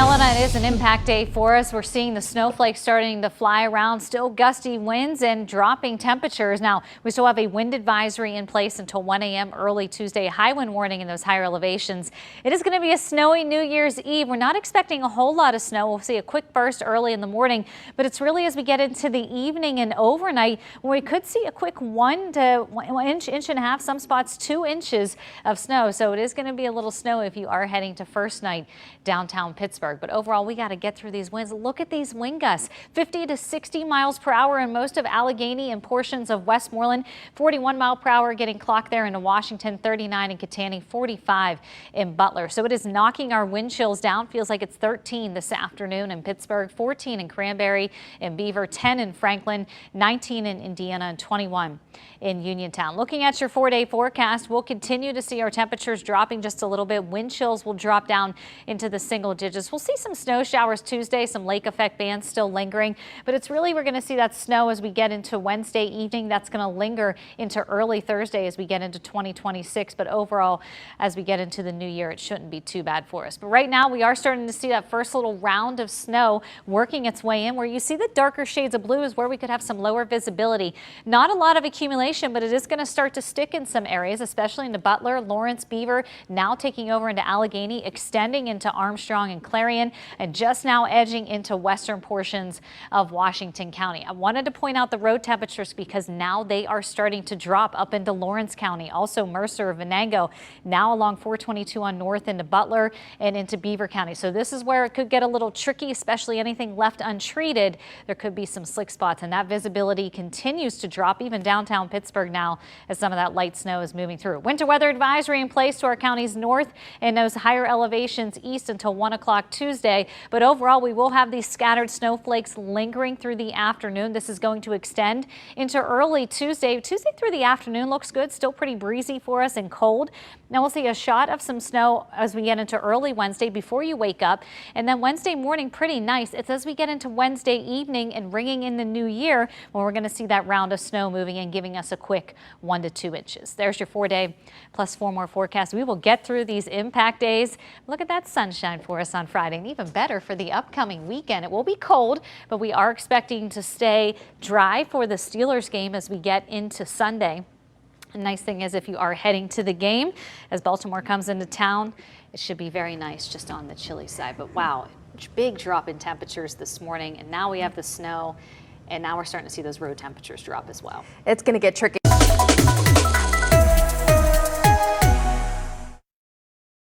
Elena, it is an impact day for us. We're seeing the snowflakes starting to fly around, still gusty winds and dropping temperatures. Now, we still have a wind advisory in place until 1 a.m. early Tuesday, high wind warning in those higher elevations. It is going to be a snowy New Year's Eve. We're not expecting a whole lot of snow. We'll see a quick burst early in the morning, but it's really as we get into the evening and overnight when we could see a quick 1 to 1 inch, inch and a half, some spots 2 inches of snow. So it is going to be a little snow if you are heading to first night downtown Pittsburgh. But overall, we got to get through these winds. Look at these wind gusts, 50 to 60 miles per hour in most of Allegheny and portions of Westmoreland, 41 mile per hour getting clocked there into Washington, 39 in Kittanning, 45 in Butler. So it is knocking our wind chills down. Feels like it's 13 this afternoon in Pittsburgh, 14 in Cranberry and Beaver, 10 in Franklin, 19 in Indiana, and 21 in Uniontown. Looking at your 4-day forecast, we'll continue to see our temperatures dropping just a little bit. Wind chills will drop down into the single digits. We'll see some snow showers Tuesday, some lake effect bands still lingering, but it's really, we're going to see that snow as we get into Wednesday evening. That's going to linger into early Thursday as we get into 2026. But overall, as we get into the new year, it shouldn't be too bad for us. But right now, we are starting to see that first little round of snow working its way in. Where you see the darker shades of blue is where we could have some lower visibility. Not a lot of accumulation, but it is going to start to stick in some areas, especially into Butler, Lawrence, Beaver, now taking over into Allegheny, extending into Armstrong and Clarion, and just now edging into western portions of Washington County. I wanted to point out the road temperatures because now they are starting to drop up into Lawrence County, also Mercer, Venango, now along 422 on north into Butler and into Beaver County. So this is where it could get a little tricky, especially anything left untreated. There could be some slick spots, and that visibility continues to drop even downtown Pittsburgh now as some of that light snow is moving through. Winter weather advisory in place to our counties north and those higher elevations east until 1 o'clock Tuesday. But overall, we will have these scattered snowflakes lingering through the afternoon. This is going to extend into early Tuesday. Tuesday through the afternoon looks good. Still pretty breezy for us and cold. Now we'll see a shot of some snow as we get into early Wednesday before you wake up. And then Wednesday morning, pretty nice. It's as we get into Wednesday evening and ringing in the new year when we're going to see that round of snow moving and giving us a quick 1 to 2 inches. There's your 4-day plus 4 more forecast. We will get through these impact days. Look at that sunshine for us on Friday, and even better for the upcoming weekend. It will be cold, but we are expecting to stay dry for the Steelers game as we get into Sunday. The nice thing is if you are heading to the game, as Baltimore comes into town, it should be very nice just on the chilly side. But wow, big drop in temperatures this morning, and now we have the snow, and now we're starting to see those road temperatures drop as well. It's going to get tricky.